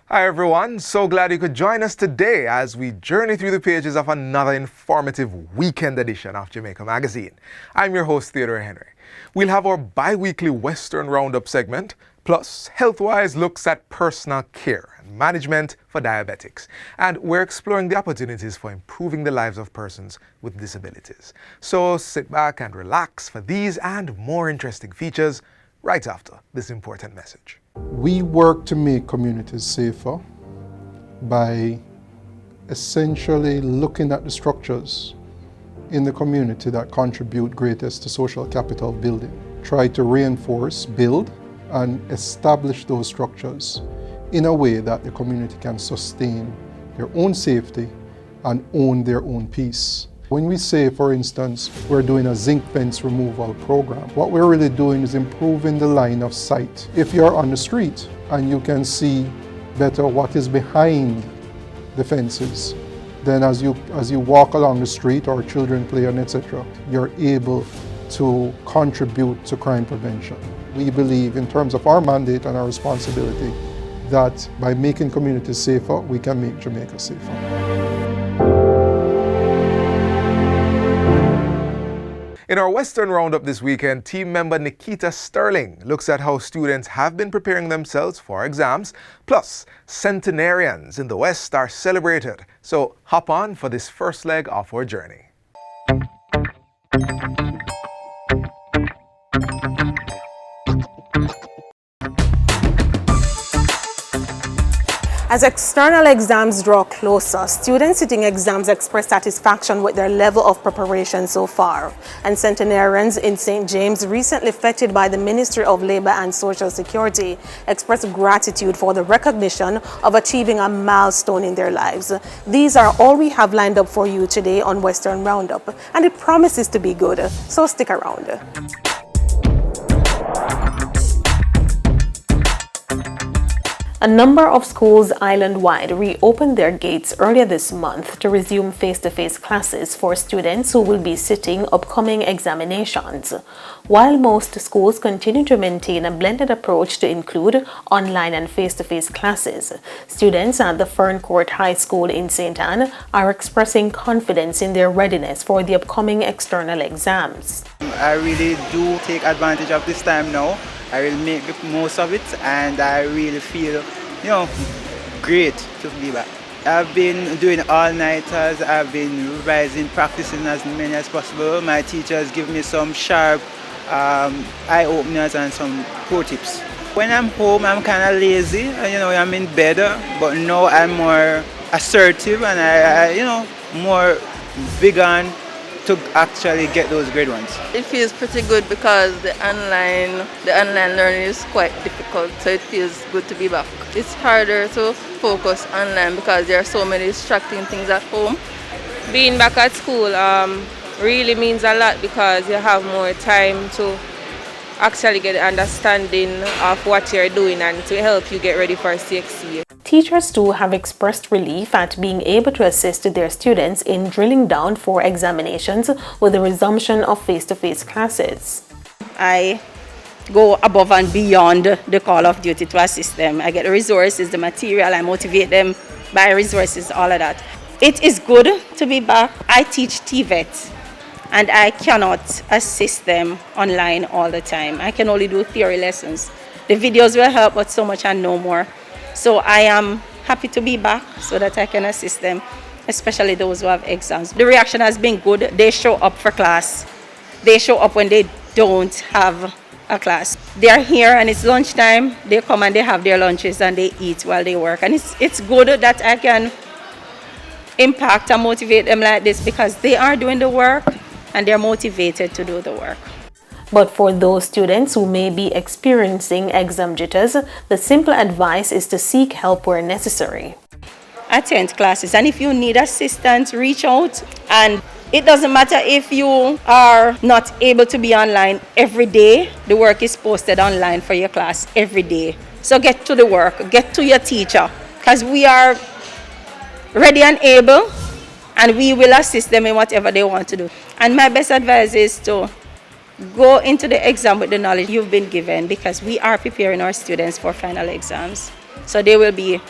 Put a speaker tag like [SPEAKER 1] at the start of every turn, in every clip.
[SPEAKER 1] Hi everyone, so glad you could join us today as we journey through the pages of another informative weekend edition of Jamaica Magazine. I'm your host, Theodore Henry. We'll have our bi-weekly Western Roundup segment, plus Healthwise looks at personal care and management for diabetics. And we're exploring the opportunities for improving the lives of persons with disabilities. So sit back and relax for these and more interesting features right after this important message.
[SPEAKER 2] We work to make communities safer by essentially looking at the structures in the community that contribute greatest to social capital building. Try to reinforce, build, and establish those structures in a way that the community can sustain their own safety and own their own peace. When we say, for instance, we're doing a zinc fence removal program, what we're really doing is improving the line of sight. If you're on the street and you can see better what is behind the fences, then as you walk along the street or children play and etc., you're able to contribute to crime prevention. We believe in terms of our mandate and our responsibility that by making communities safer, we can make Jamaica safer.
[SPEAKER 1] In our Western Roundup this weekend, team member Nikita Sterling looks at how students have been preparing themselves for exams, plus centenarians in the West are celebrated. So hop on for this first leg of our journey.
[SPEAKER 3] As external exams draw closer, students sitting exams express satisfaction with their level of preparation so far. And centenarians in St. James, recently feted by the Ministry of Labour and Social Security, expressed gratitude for the recognition of achieving a milestone in their lives. These are all we have lined up for you today on Western Roundup, and it promises to be good, so stick around. A number of schools island-wide reopened their gates earlier this month to resume face-to-face classes for students who will be sitting upcoming examinations. While most schools continue to maintain a blended approach to include online and face-to-face classes, students at the Ferncourt High School in St. Anne are expressing confidence in their readiness for the upcoming external exams.
[SPEAKER 4] I really do take advantage of this time now. I will make the most of it, and I really feel, great to be back. I've been doing all-nighters, I've been revising, practicing as many as possible. My teachers give me some sharp eye-openers and some pro tips. When I'm home, I'm kind of lazy, I'm in bed, but now I'm more assertive and I more big on to actually get those grade ones.
[SPEAKER 5] It feels pretty good because the online learning is quite difficult, so it feels good to be back. It's harder to focus online because there are so many distracting things at home.
[SPEAKER 6] Being back at school really means a lot because you have more time to actually get an understanding of what you're doing and to help you get ready for CXC.
[SPEAKER 3] Teachers too have expressed relief at being able to assist their students in drilling down for examinations with the resumption of face-to-face classes.
[SPEAKER 7] I go above and beyond the call of duty to assist them. I get the resources, the material, I motivate them by resources, all of that. It is good to be back. I teach TVET and I cannot assist them online all the time. I can only do theory lessons. The videos will help, but so much and no more. So I am happy to be back so that I can assist them, especially those who have exams. The reaction has been good. They show up for class. They show up when they don't have a class. They are here and it's lunchtime. They come and they have their lunches and they eat while they work. And it's good that I can impact and motivate them like this because they are doing the work and they're motivated to do the work.
[SPEAKER 3] But for those students who may be experiencing exam jitters, the simple advice is to seek help where necessary.
[SPEAKER 7] Attend classes, and if you need assistance, reach out. And it doesn't matter if you are not able to be online every day. The work is posted online for your class every day. So get to the work, get to your teacher, because we are ready and able, and we will assist them in whatever they want to do. And my best advice is to go into the exam with the knowledge you've been given, because we are preparing our students for final exams. So they will be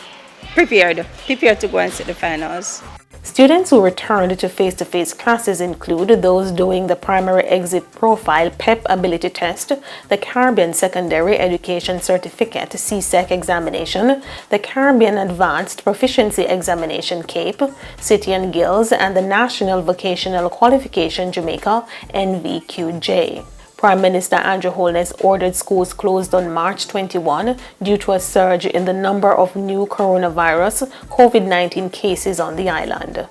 [SPEAKER 7] prepared to go and sit the finals.
[SPEAKER 3] Students who returned to face-to-face classes include those doing the Primary Exit Profile PEP Ability Test, the Caribbean Secondary Education Certificate CSEC examination, the Caribbean Advanced Proficiency Examination CAPE, City and Guilds, and the National Vocational Qualification Jamaica NVQJ. Prime Minister Andrew Holness ordered schools closed on March 21 due to a surge in the number of new coronavirus COVID-19 cases on the island.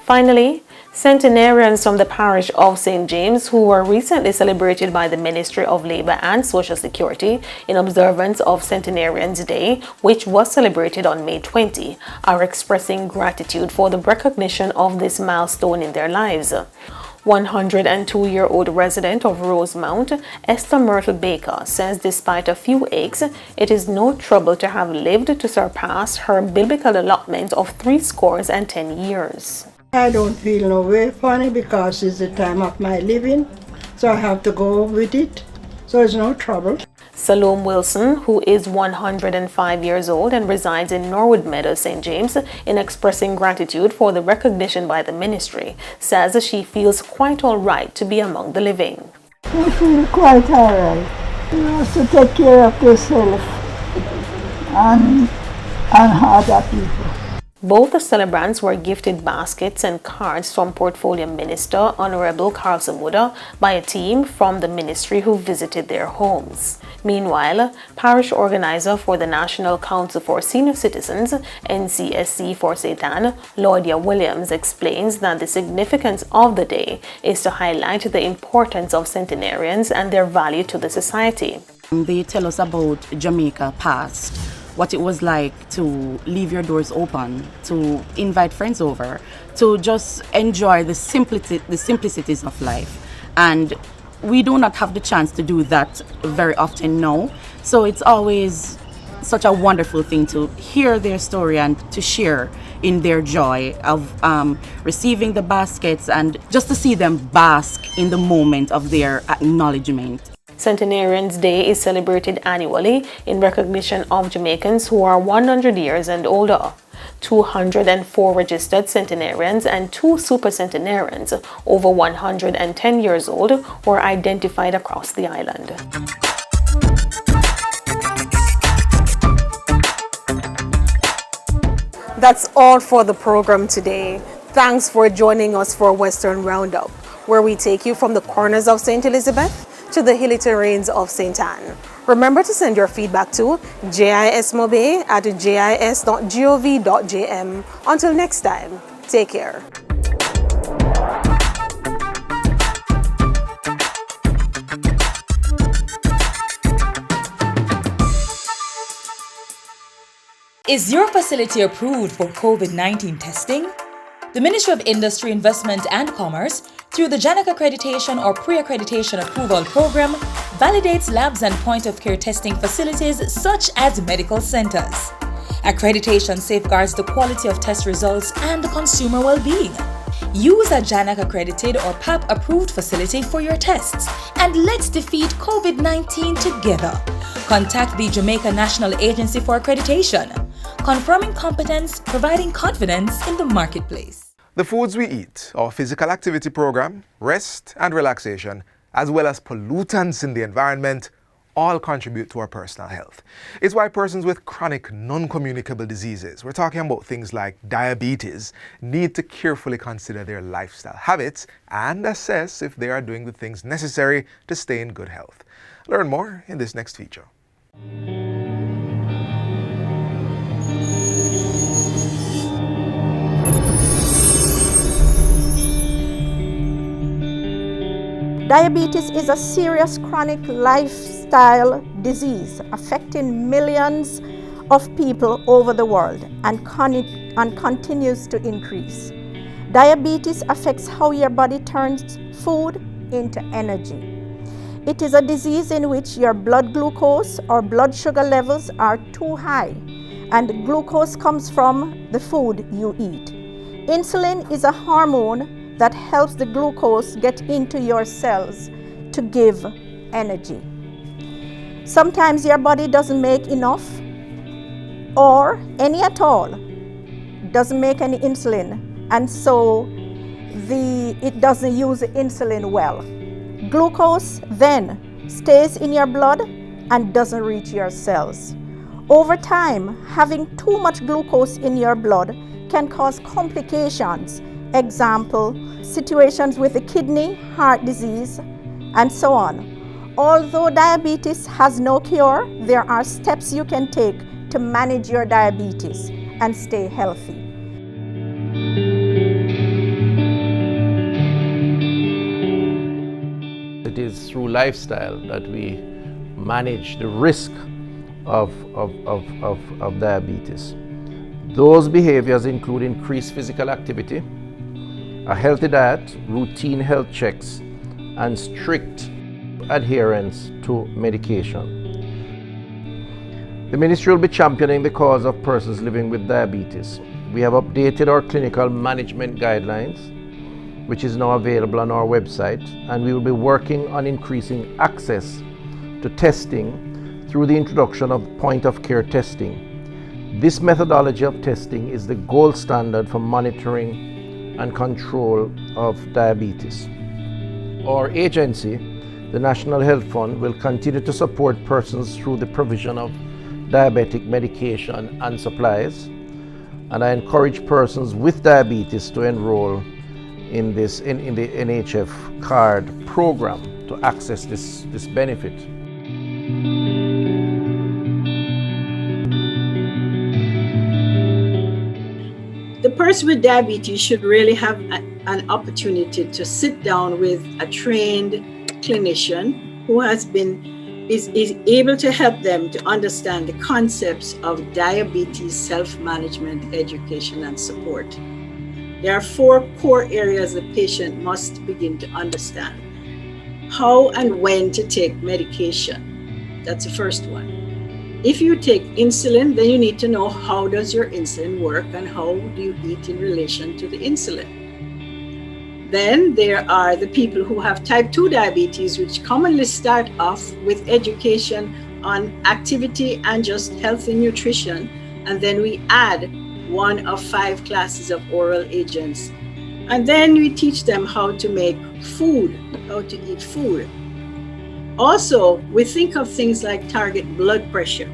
[SPEAKER 3] Finally, centenarians from the parish of St. James, who were recently celebrated by the Ministry of Labour and Social Security in observance of Centenarians Day, which was celebrated on May 20, are expressing gratitude for the recognition of this milestone in their lives. 102-year-old resident of Rosemount, Esther Myrtle Baker, says despite a few aches, it is no trouble to have lived to surpass her biblical allotment of 70 years.
[SPEAKER 8] I don't feel no way funny because it's the time of my living, so I have to go with it, so it's no trouble.
[SPEAKER 3] Salome Wilson, who is 105 years old and resides in Norwood Meadows, St. James, in expressing gratitude for the recognition by the ministry, says she feels quite all right to be among the living.
[SPEAKER 8] I feel quite all right. You have to take care of yourself and other people.
[SPEAKER 3] Both the celebrants were gifted baskets and cards from Portfolio Minister Honorable Carl Samuda by a team from the ministry who visited their homes. Meanwhile, parish organizer for the National Council for Senior Citizens, NCSC for St. Anne, Laudia Williams, explains that the significance of the day is to highlight the importance of centenarians and their value to the society.
[SPEAKER 9] They tell us about Jamaica past, what it was like to leave your doors open, to invite friends over, to just enjoy the simplicities of life. And we do not have the chance to do that very often now. So it's always such a wonderful thing to hear their story and to share in their joy of receiving the baskets and just to see them bask in the moment of their acknowledgement.
[SPEAKER 3] Centenarians Day is celebrated annually in recognition of Jamaicans who are 100 years and older. 204 registered centenarians and 2 super centenarians over 110 years old were identified across the island. That's all for the program today. Thanks for joining us for Western Roundup, where we take you from the corners of St. Elizabeth to the hilly terrains of St. Anne. Remember to send your feedback to jismobe@jis.gov.jm. Until next time, take care.
[SPEAKER 10] Is your facility approved for COVID-19 testing? The Ministry of Industry, Investment and Commerce, through the JANAC Accreditation or Pre-Accreditation Approval Program, validates labs and point-of-care testing facilities such as medical centers. Accreditation safeguards the quality of test results and consumer well-being. Use a JANAC accredited or PAP approved facility for your tests, and let's defeat COVID-19 together. Contact the Jamaica National Agency for Accreditation, confirming competence, providing confidence in the marketplace.
[SPEAKER 1] The foods we eat, our physical activity program, rest and relaxation, as well as pollutants in the environment, all contribute to our personal health. It's why persons with chronic non-communicable diseases, we're talking about things like diabetes, need to carefully consider their lifestyle habits and assess if they are doing the things necessary to stay in good health. Learn more in this next feature.
[SPEAKER 11] Diabetes is a serious chronic lifestyle disease affecting millions of people over the world and continues to increase. Diabetes affects how your body turns food into energy. It is a disease in which your blood glucose or blood sugar levels are too high, and glucose comes from the food you eat. Insulin is a hormone that helps the glucose get into your cells to give energy. Sometimes your body doesn't make enough or any at all, doesn't make any insulin, and so it doesn't use the insulin well. Glucose then stays in your blood and doesn't reach your cells. Over time, having too much glucose in your blood can cause complications. Example, situations with the kidney, heart disease, and so on. Although diabetes has no cure, there are steps you can take to manage your diabetes and stay healthy.
[SPEAKER 12] It is through lifestyle that we manage the risk of diabetes. Those behaviors include increased physical activity, a healthy diet, routine health checks, and strict adherence to medication. The ministry will be championing the cause of persons living with diabetes. We have updated our clinical management guidelines, which is now available on our website, and we will be working on increasing access to testing through the introduction of point-of-care testing. This methodology of testing is the gold standard for monitoring and control of diabetes. Our agency, the National Health Fund, will continue to support persons through the provision of diabetic medication and supplies, and I encourage persons with diabetes to enroll in the NHF card program to access this benefit.
[SPEAKER 13] The person with diabetes should really have an opportunity to sit down with a trained clinician who is able to help them to understand the concepts of diabetes self-management, education, and support. There are 4 core areas the patient must begin to understand. How and when to take medication. That's the first one. If you take insulin, then you need to know how does your insulin work and how do you eat in relation to the insulin. Then there are the people who have type 2 diabetes, which commonly start off with education on activity and just healthy nutrition. And then we add 1 of 5 classes of oral agents. And then we teach them how to make food, how to eat food. Also, we think of things like target blood pressure.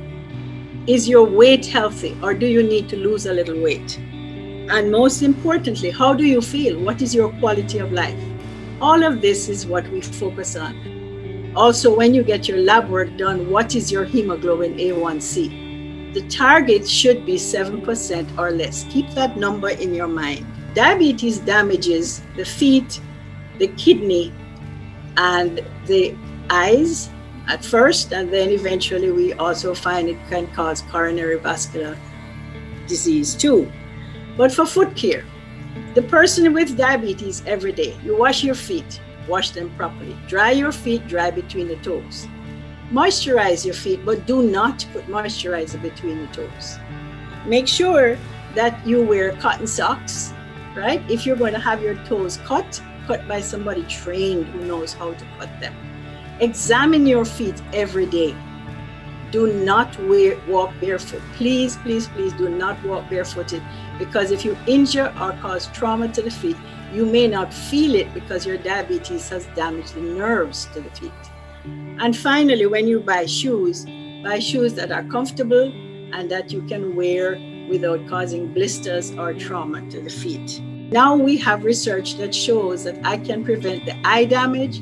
[SPEAKER 13] Is your weight healthy, or do you need to lose a little weight? And most importantly, how do you feel? What is your quality of life? All of this is what we focus on. Also, when you get your lab work done, what is your hemoglobin A1C? The target should be 7% or less. Keep that number in your mind. Diabetes damages the feet, the kidney, and the eyes at first, and then eventually we also find it can cause coronary vascular disease too. But for foot care, the person with diabetes every day, you wash your feet, wash them properly. Dry your feet, dry between the toes. Moisturize your feet, but do not put moisturizer between the toes. Make sure that you wear cotton socks, right? If you're going to have your toes cut by somebody trained who knows how to cut them. Examine your feet every day. Do not walk barefoot. Please, please, please do not walk barefooted, because if you injure or cause trauma to the feet, you may not feel it because your diabetes has damaged the nerves to the feet. And finally, when you buy shoes that are comfortable and that you can wear without causing blisters or trauma to the feet. Now we have research that shows that I can prevent the eye damage,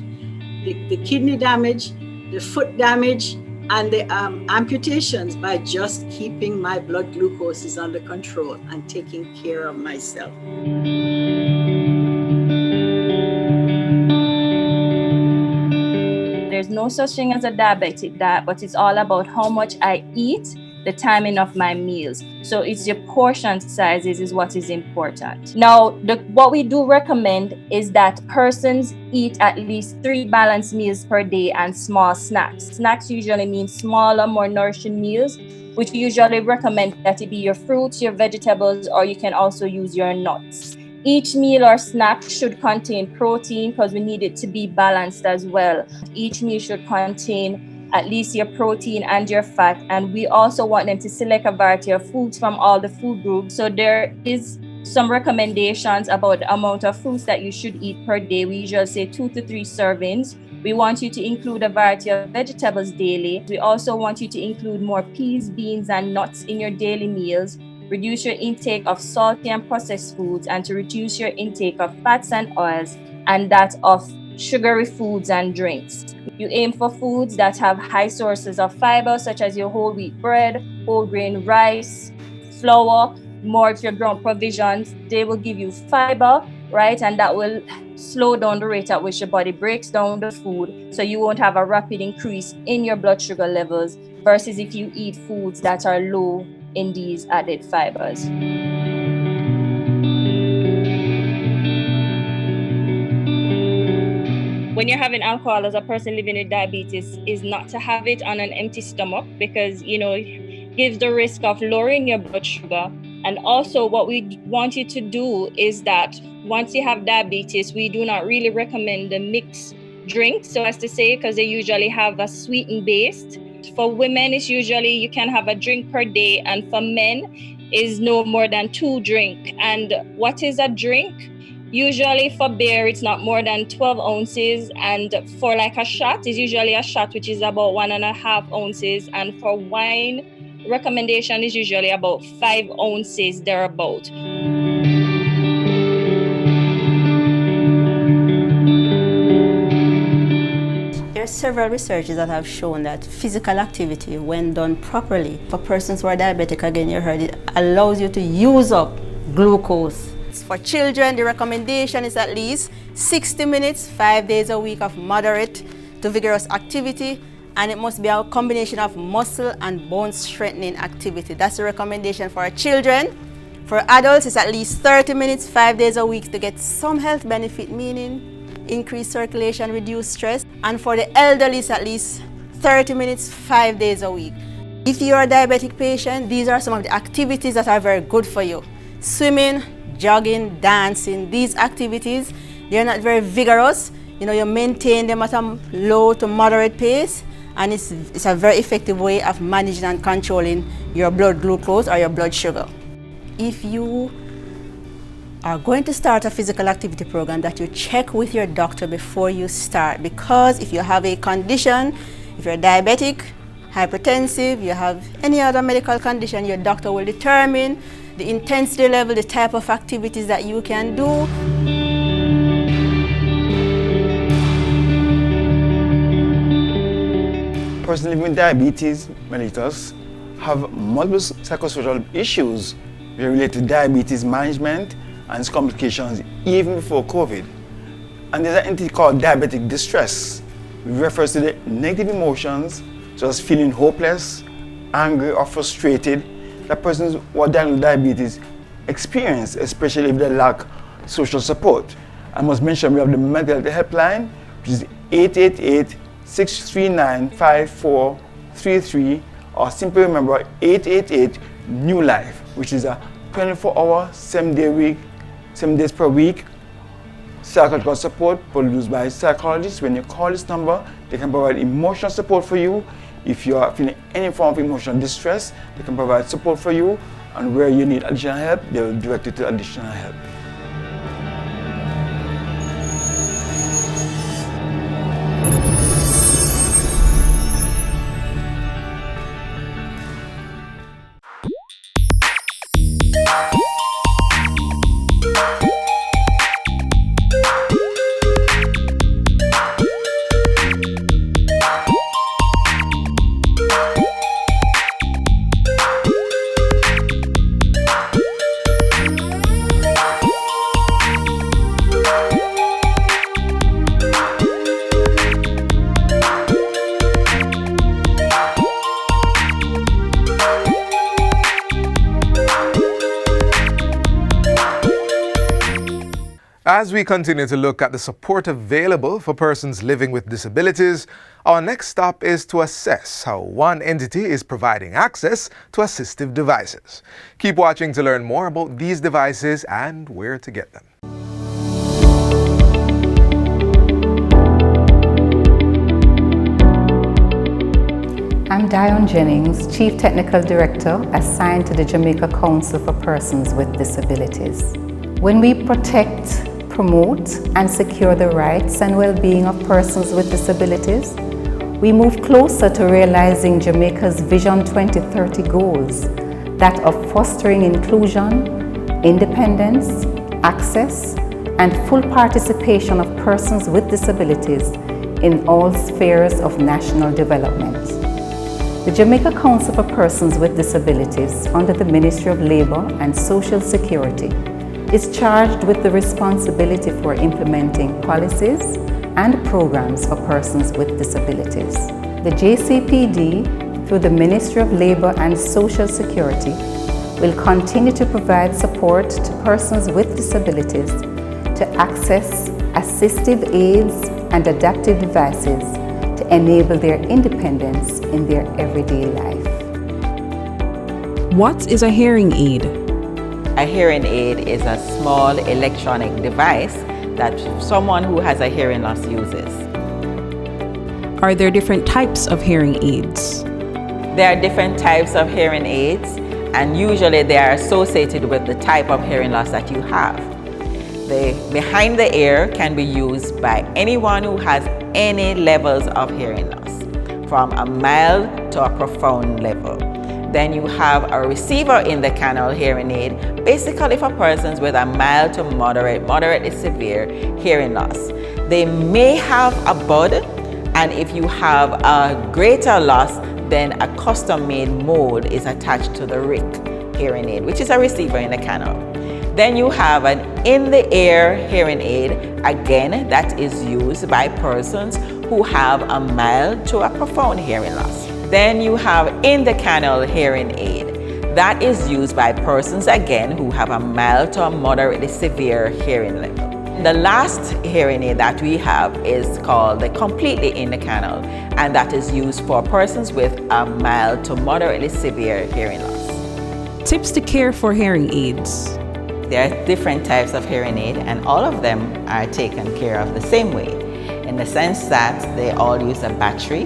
[SPEAKER 13] the kidney damage, the foot damage, and the amputations by just keeping my blood glucoses under control and taking care of myself.
[SPEAKER 7] There's no such thing as a diabetic diet, but it's all about how much I eat, the timing of my meals. So it's your portion sizes is what is important. Now, what we do recommend is that persons eat at least 3 balanced meals per day and small snacks. Snacks usually mean smaller, more nourishing meals, which we usually recommend that it be your fruits, your vegetables, or you can also use your nuts. Each meal or snack should contain protein because we need it to be balanced as well. Each meal should contain
[SPEAKER 14] at least your protein and your fat. And we also want them to select a variety of foods from all the food groups. So there is some recommendations about the amount of fruits that you should eat per day. We usually say 2 to 3 servings. We want you to include a variety of vegetables daily. We also want you to include more peas, beans, and nuts in your daily meals. Reduce your intake of salty and processed foods, and to reduce your intake of fats and oils, and that of sugary foods and drinks. You aim for foods that have high sources of fiber, such as your whole wheat bread, whole grain rice, flour, more of your ground provisions. They will give you fiber, right? And that will slow down the rate at which your body breaks down the food, so you won't have a rapid increase in your blood sugar levels, versus if you eat foods that are low in these added fibers. When you're having alcohol as a person living with diabetes, is not to have it on an empty stomach, because it gives the risk of lowering your blood sugar. And also what we want you to do is that once you have diabetes, we do not really recommend the mixed drinks, so as to say, because they usually have a sweetened base. For women, it's usually you can have a drink per day, and for men is no more than 2 drinks. And what is a drink? Usually for beer, it's not more than 12 ounces. And for like a shot, it's usually a shot, which is about 1.5 ounces. And for wine, recommendation is usually about 5 ounces thereabout.
[SPEAKER 15] There are several researches that have shown that physical activity, when done properly, for persons who are diabetic, again you heard it, allows you to use up glucose. For children, the recommendation is at least 60 minutes, 5 days a week of moderate to vigorous activity, and it must be a combination of muscle and bone strengthening activity. That's the recommendation for our children. For adults, it's at least 30 minutes, 5 days a week to get some health benefit, meaning increased circulation, reduce stress. And for the elderly, it's at least 30 minutes, 5 days a week. If you're a diabetic patient, these are some of the activities that are very good for you. Swimming, jogging, dancing, these activities, they're not very vigorous. You maintain them at a low to moderate pace, and it's a very effective way of managing and controlling your blood glucose or your blood sugar. If you are going to start a physical activity program, that you check with your doctor before you start, because if you have a condition, if you're diabetic, hypertensive, you have any other medical condition, your doctor will determine the intensity level, the type of activities that you can do.
[SPEAKER 16] Persons living with diabetes mellitus have multiple psychosocial issues related to diabetes management and its complications even before COVID. And there's an entity called diabetic distress, which refers to the negative emotions such as feeling hopeless, angry, or frustrated that persons who are diagnosed with diabetes experience, especially if they lack social support. I must mention we have the mental health helpline, which is 888-639-5433, or simply remember 888-NEW-LIFE, which is a 24-hour, 7 days per week psychological support produced by psychologists. When you call this number, they can provide emotional support for you. If you are feeling any form of emotional distress, they can provide support for you, and where you need additional help, they will direct you to additional help.
[SPEAKER 1] As we continue to look at the support available for persons living with disabilities, our next stop is to assess how one entity is providing access to assistive devices. Keep watching to learn more about these devices and where to get them.
[SPEAKER 17] I'm Dion Jennings, Chief Technical Director assigned to the Jamaica Council for Persons with Disabilities. When we protect, promote, and secure the rights and well-being of persons with disabilities, we move closer to realizing Jamaica's Vision 2030 goals, that of fostering inclusion, independence, access, and full participation of persons with disabilities in all spheres of national development. The Jamaica Council for Persons with Disabilities, under the Ministry of Labour and Social Security, is charged with the responsibility for implementing policies and programs for persons with disabilities. The JCPD, through the Ministry of Labour and Social Security, will continue to provide support to persons with disabilities to access assistive aids and adaptive devices to enable their independence in their everyday life.
[SPEAKER 18] What is a hearing aid?
[SPEAKER 19] A hearing aid is a small electronic device that someone who has a hearing loss uses.
[SPEAKER 18] Are there different types of hearing aids?
[SPEAKER 19] There are different types of hearing aids, and usually they are associated with the type of hearing loss that you have. The behind the ear can be used by anyone who has any levels of hearing loss, from a mild to a profound level. Then you have a receiver in the canal hearing aid, basically for persons with a mild to moderately severe hearing loss. They may have a bud, and if you have a greater loss, then a custom-made mold is attached to the RIC hearing aid, which is a receiver in the canal. Then you have an in-the-ear hearing aid, again, that is used by persons who have a mild to a profound hearing loss. Then you have in-the-canal hearing aid. That is used by persons, again, who have a mild to a moderately severe hearing level. The last hearing aid that we have is called the completely in the canal, and that is used for persons with a mild to moderately severe hearing loss.
[SPEAKER 18] Tips to care for hearing aids.
[SPEAKER 19] There are different types of hearing aid, and all of them are taken care of the same way, in the sense that they all use a battery,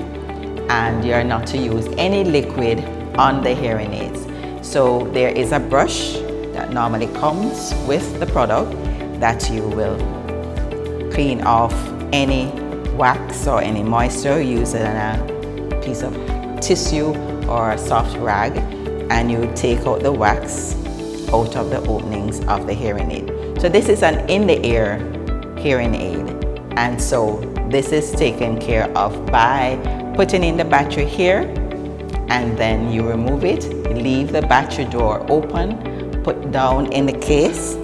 [SPEAKER 19] and you're not to use any liquid on the hearing aids. So there is a brush that normally comes with the product that you will clean off any wax or any moisture using a piece of tissue or a soft rag, and you take out the wax out of the openings of the hearing aid. So this is an in-the-ear hearing aid, and so this is taken care of by putting in the battery here, and then you remove it, leave the battery door open, put down in the case,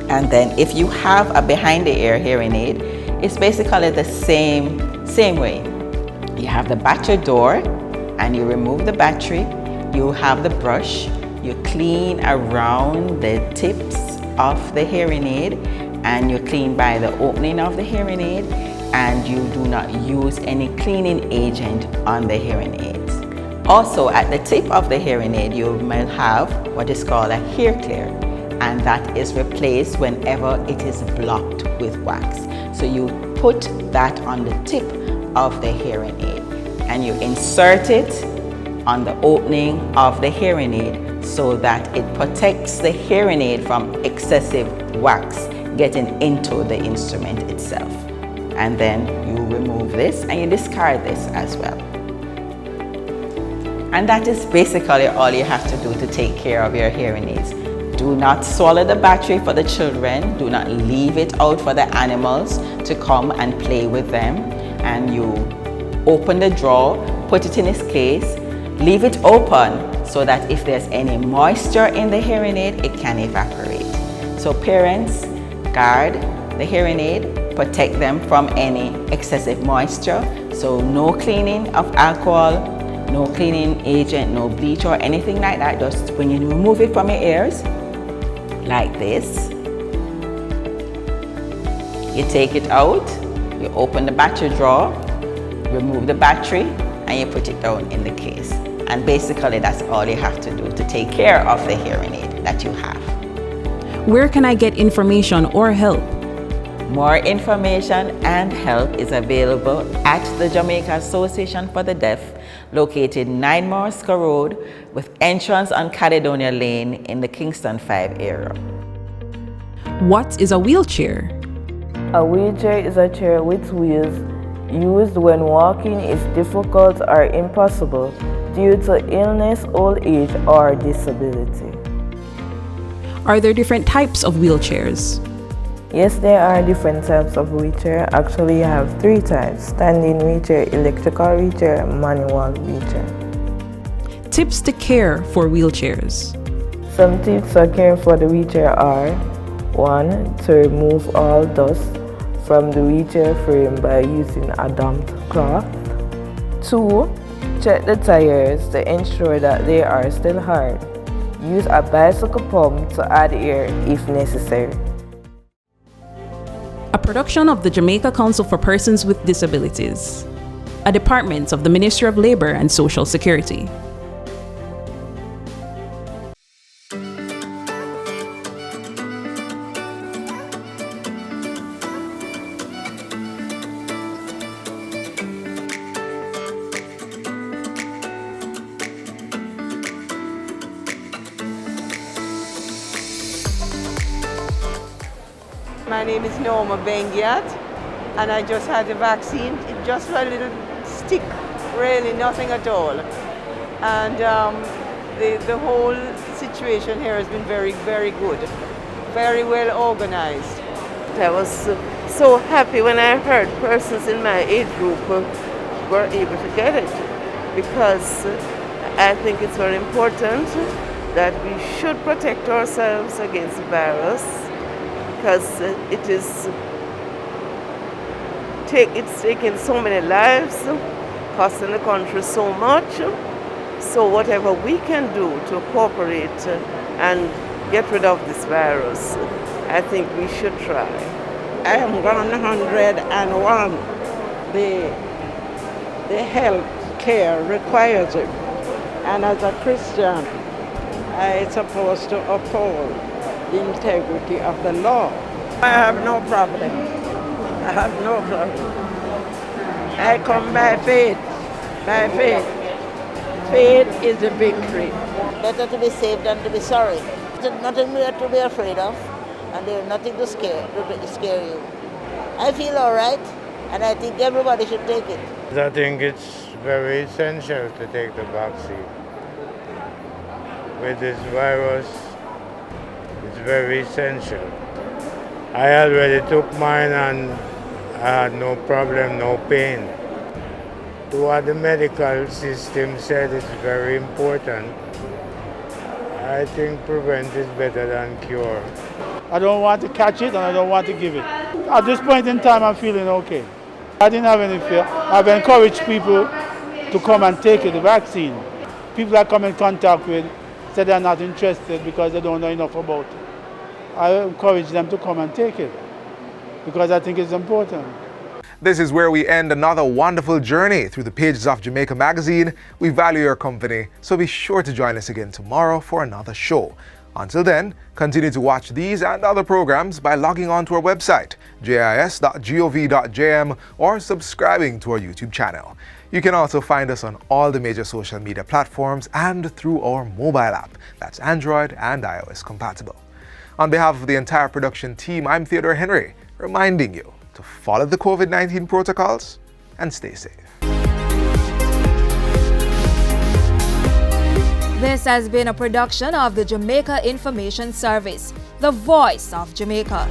[SPEAKER 19] and then if you have a behind-the-ear hearing aid, it's basically the same way. You have the battery door, and you remove the battery, you have the brush, you clean around the tips of the hearing aid, and you clean by the opening of the hearing aid, and you do not use any cleaning agent on the hearing aids. Also, at the tip of the hearing aid, you might have what is called a hair clear, and that is replaced whenever it is blocked with wax. So you put that on the tip of the hearing aid, and you insert it on the opening of the hearing aid so that it protects the hearing aid from excessive wax getting into the instrument itself. And then you remove this and you discard this as well. And that is basically all you have to do to take care of your hearing aids. Do not swallow the battery for the children. Do not leave it out for the animals to come and play with them. And you open the drawer, put it in its case, leave it open so that if there's any moisture in the hearing aid, it can evaporate. So parents, guard the hearing aid, protect them from any excessive moisture. So no cleaning of alcohol, no cleaning agent, no bleach or anything like that. Just when you remove it from your ears, like this, you take it out, you open the battery drawer, remove the battery, and you put it down in the case. And basically that's all you have to do to take care of the hearing aid that you have.
[SPEAKER 18] Where can I get information or help?
[SPEAKER 19] More information and help is available at the Jamaica Association for the Deaf, located 9 Morisco Road with entrance on Caledonia Lane in the Kingston 5 area.
[SPEAKER 18] What is a wheelchair?
[SPEAKER 20] A wheelchair is a chair with wheels used when walking is difficult or impossible due to illness, old age, or disability.
[SPEAKER 18] Are there different types of wheelchairs?
[SPEAKER 20] Yes, there are different types of wheelchair. Actually, you have 3 types: standing wheelchair, electrical wheelchair, manual wheelchair.
[SPEAKER 18] Tips to care for wheelchairs.
[SPEAKER 20] Some tips for caring for the wheelchair are: 1. To remove all dust from the wheelchair frame by using a damp cloth. 2. Check the tires to ensure that they are still hard. Use a bicycle pump to add air if necessary.
[SPEAKER 18] A production of the Jamaica Council for Persons with Disabilities, a department of the Ministry of Labor and Social Security.
[SPEAKER 21] My name is Norma Bengiat, and I just had the vaccine. It just a little stick, really nothing at all. And the whole situation here has been very, very good, very well organized.
[SPEAKER 22] I was so happy when I heard persons in my age group were able to get it, because I think it's very important that we should protect ourselves against the virus, because it's taking so many lives, costing the country so much. So whatever we can do to cooperate and get rid of this virus, I think we should try.
[SPEAKER 23] I am 101. The health care requires it. And as a Christian, I'm supposed to uphold the integrity of the law. I have no problem. I have no problem. I come by faith. By faith. Faith is a victory.
[SPEAKER 24] Better to be safe than to be sorry. There's nothing to be afraid of, and there's nothing to scare you. I feel all right, and I think everybody should take it.
[SPEAKER 25] I think it's very essential to take the vaccine. With this virus, it's very essential. I already took mine and I had no problem, no pain. To what the medical system said is very important, I think prevent is better than cure.
[SPEAKER 26] I don't want to catch it and I don't want to give it. At this point in time, I'm feeling okay. I didn't have any fear. I've encouraged people to come and take the vaccine. People I come in contact with said they're not interested because they don't know enough about it. I encourage them to come and take it because I think it's important.
[SPEAKER 1] This is where we end another wonderful journey through the pages of Jamaica Magazine. We value your company, so be sure to join us again tomorrow for another show. Until then, continue to watch these and other programs by logging on to our website, jis.gov.jm, or subscribing to our YouTube channel. You can also find us on all the major social media platforms and through our mobile app that's Android and iOS compatible. On behalf of the entire production team, I'm Theodore Henry, reminding you to follow the COVID-19 protocols and stay safe.
[SPEAKER 10] This has been a production of the Jamaica Information Service, the voice of Jamaica.